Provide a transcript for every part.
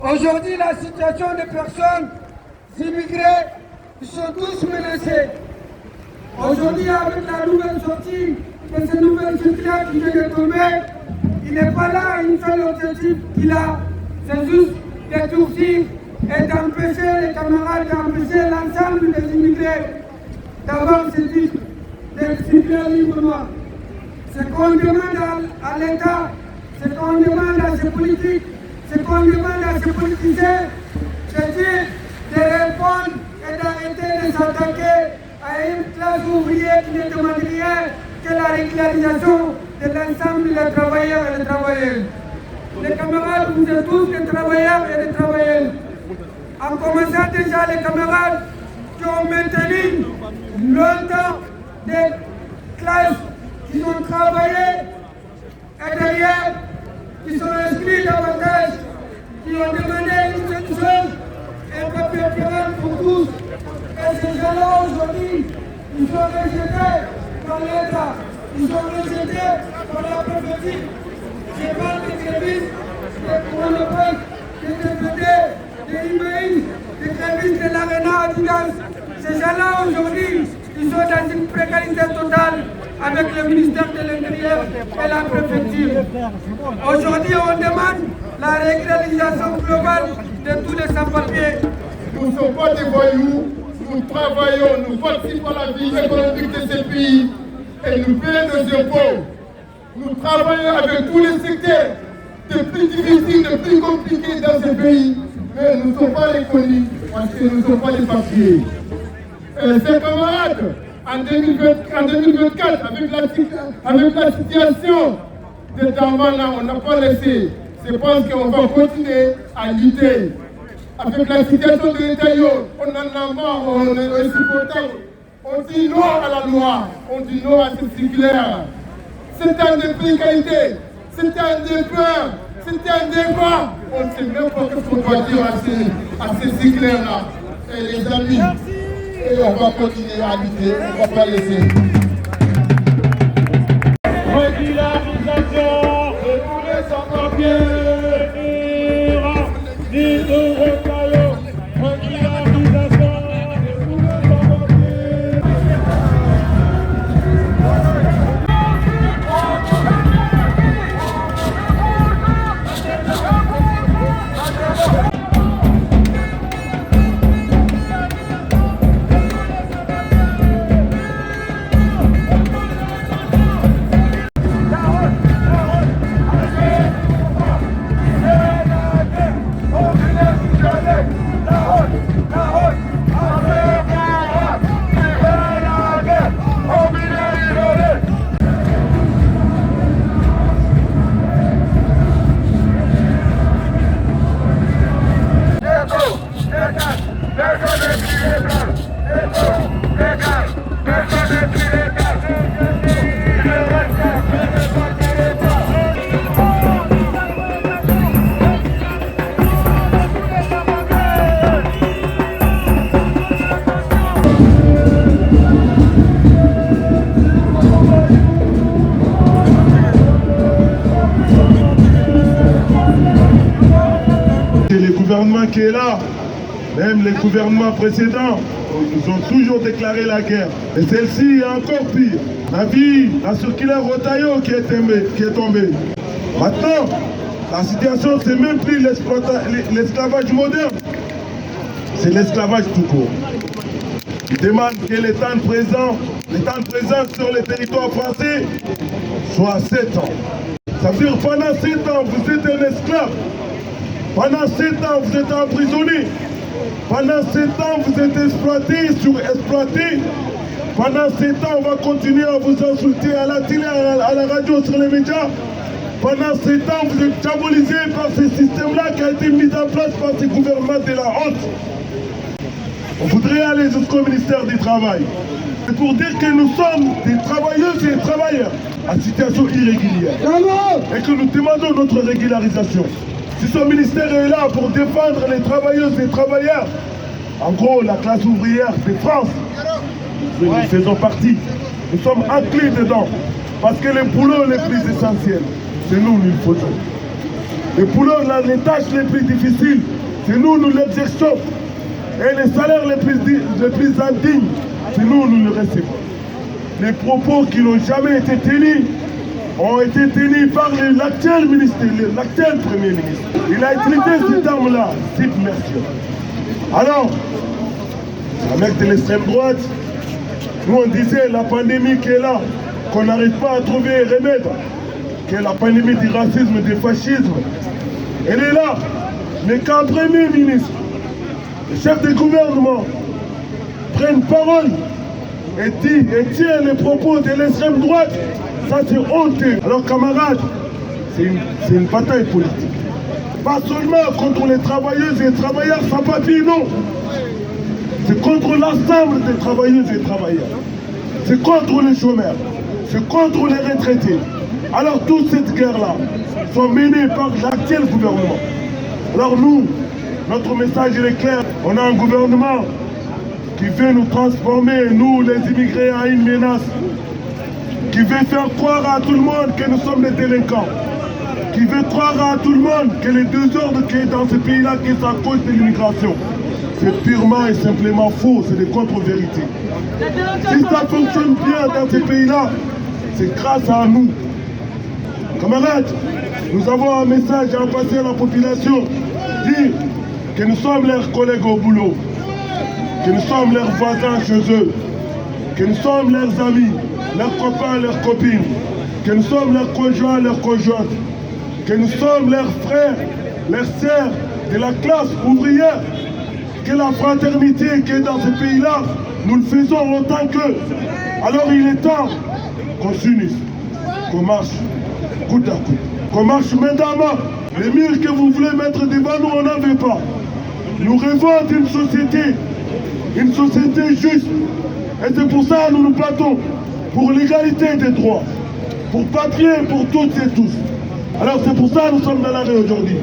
Aujourd'hui, la situation des personnes immigrées sont tous menacées. Aujourd'hui, avec la nouvelle sortie de cette nouvelle circulaire qui vient de tomber, il n'est pas là une seule objectif qu'il a, c'est juste de durcir et d'empêcher les camarades, d'empêcher l'ensemble des immigrés d'avoir ce titre de circulaire librement. Ce qu'on demande à l'État, ce qu'on demande à ces politiques, ce qu'on demande à ces politiciens, c'est de répondre et d'arrêter de s'attaquer à une classe ouvrière qui ne demande rien que la régularisation de l'ensemble des travailleurs et des travailleuses. Les camarades, vous êtes tous des travailleurs et des travailleuses. En commençant déjà les camarades qui ont maintenu longtemps des classes qui ont travaillé et derrière qui sont inscrits davantage, qui ont demandé une seule chose, un papier préalable pour tous. Et ces gens-là aujourd'hui, ils sont rejetés par l'État, ils sont rejetés par la prophétie. Je parle des services, des chronopresse, des TPD, des emails, des services de l'ARENA à Dinas. Ces gens-là aujourd'hui, ils sont dans une précarité totale avec le ministère de l'Intérieur et la préfecture. Aujourd'hui, on demande la régularisation globale de tous les sans-papiers. Nous ne sommes pas des voyous, nous travaillons, nous participons à la vie économique de ce pays et nous payons nos impôts. Nous travaillons avec tous les secteurs, les plus difficiles, les plus compliqués dans ce pays, mais nous ne sommes pas reconnus parce que nous ne sommes pas des papiers. Et ces camarades, en 2024, avec la situation de Dambana, on n'a pas laissé. Je pense qu'on va continuer à lutter. Avec la situation de l'État, on en a marre, on est insupportable. On dit non à la loi, on dit non à cette circulaire. C'est un de précarité, c'est un de peur, c'est un débat. On ne sait même pas ce qu'on doit dire à ces circulaires-là. Et les amis, et on va continuer à lutter, on ne va pas laisser. Régularisation de tous les sans-papiers. Qui est là, même les gouvernements précédents, ils ont toujours déclaré la guerre. Et celle-ci est encore pire. La circulaire Rotaillot qui est tombée. Maintenant, la situation, c'est même plus l'esclavage moderne. C'est l'esclavage tout court. Ils demandent que les temps présents sur le territoire français soit 7 ans. Ça veut dire pendant 7 ans, vous êtes un esclave. Pendant 7 ans, vous êtes emprisonné. Pendant 7 ans, vous êtes exploité, surexploité. Pendant 7 ans, on va continuer à vous insulter à la télé, à la radio, sur les médias. Pendant 7 ans, vous êtes diabolisé par ce système-là qui a été mis en place par ces gouvernements de la honte. On voudrait aller jusqu'au ministère du Travail. C'est pour dire que nous sommes des travailleuses et des travailleurs en situation irrégulière. Et que nous demandons notre régularisation. Si ce ministère est là pour défendre les travailleuses et les travailleurs, en gros la classe ouvrière de France, nous faisons partie. Nous sommes inclus dedans. Parce que les boulots les plus essentiels, c'est nous le faisons. Les boulots, les tâches les plus difficiles, c'est nous l'exerçons. Et les salaires les plus indignes, c'est nous le recevons. Les propos qui n'ont jamais été tenus ont été tenus par l'actuel Premier ministre. Il a utilisé ce terme-là, submersion. Alors, un mec de l'extrême droite, nous on disait la pandémie qui est là, qu'on n'arrive pas à trouver remède, qui est la pandémie du racisme et du fascisme. Elle est là, mais qu'un Premier ministre, le chef de gouvernement, prenne parole et tient les propos de l'extrême droite, ça c'est honteux. Alors camarades, c'est une bataille politique. Pas seulement contre les travailleuses et les travailleurs sans papier, non. C'est contre l'ensemble des travailleuses et des travailleurs. C'est contre les chômeurs. C'est contre les retraités. Alors toute cette guerre-là sont menées par l'actuel gouvernement. Alors nous, notre message est clair. On a un gouvernement qui veut nous transformer, nous les immigrés, en une menace. Qui veut faire croire à tout le monde que nous sommes des délinquants. Qui veut croire à tout le monde que les désordres qui sont dans ce pays-là, qui sont à cause de l'immigration. C'est purement et simplement faux, c'est des contre-vérités. Si ça fonctionne bien dans ces pays-là, c'est grâce à nous. Camarades, nous avons un message à passer à la population. Dire que nous sommes leurs collègues au boulot, que nous sommes leurs voisins chez eux, que nous sommes leurs amis, leurs copains, leurs copines, que nous sommes leurs conjoints, leurs conjointes, que nous sommes leurs frères, leurs sœurs de la classe ouvrière, que la fraternité qui est dans ce pays-là, nous le faisons autant qu'eux. Alors il est temps qu'on s'unisse, qu'on marche coup à coup, qu'on marche main dans main. Les murs que vous voulez mettre devant nous, on n'en veut pas. Nous rêvons d'une société juste. Et c'est pour ça que nous nous battons pour l'égalité des droits, pour papier pour toutes et tous. Alors c'est pour ça que nous sommes dans la rue aujourd'hui.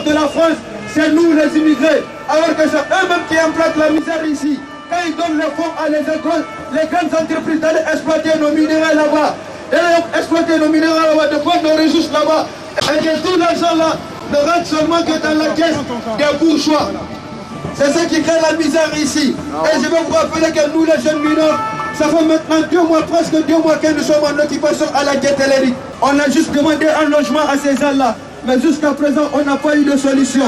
De la France, c'est nous les immigrés, alors que c'est eux-mêmes qui implantent la misère ici. Quand ils donnent les fonds à les écoles, les grandes entreprises d'aller exploiter nos minéraux là-bas, et exploiter nos minéraux là-bas, de prendre nos ressources là-bas, et que tout l'argent là ne rentre seulement que dans la caisse des bourgeois. C'est ça qui crée la misère ici. Et je vais vous rappeler que nous les jeunes mineurs, ça fait maintenant 2 mois, presque 2 mois que nous sommes en occupation à la Guet-Télérique. On a juste demandé un logement à ces gens-là. Mais jusqu'à présent, on n'a pas eu de solution.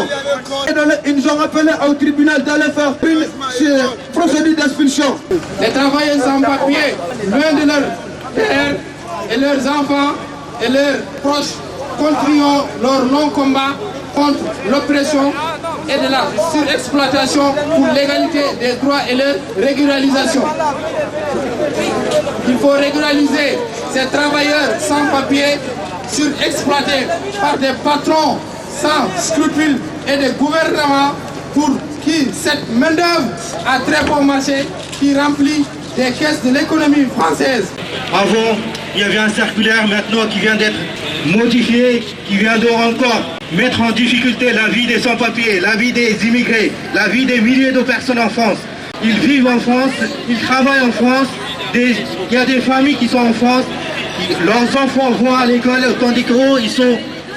Et ils nous ont appelé au tribunal d'aller faire une procédure d'expulsion. Les travailleurs sans papier, loin de leurs pères et leurs enfants et leurs proches, continuent leur long combat contre l'oppression et de la surexploitation pour l'égalité des droits et leur régularisation. Il faut régulariser ces travailleurs sans papier surexploités par des patrons sans scrupules et des gouvernements pour qui cette main-d'œuvre a très bon marché qui remplit des caisses de l'économie française. Avant, il y avait un circulaire maintenant qui vient d'être modifié, qui vient de encore mettre en difficulté la vie des sans-papiers, la vie des immigrés, la vie des milliers de personnes en France. Ils vivent en France, ils travaillent en France, il y a des familles qui sont en France, leurs enfants vont à l'école, tandis qu'eux,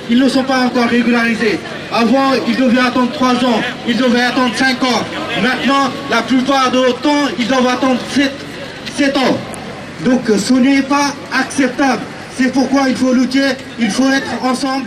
ils ne sont pas encore régularisés. Avant, ils devaient attendre 3 ans, ils devaient attendre 5 ans. Maintenant, la plupart de temps, ils doivent attendre 7 ans. Donc ce n'est pas acceptable. C'est pourquoi il faut lutter, il faut être ensemble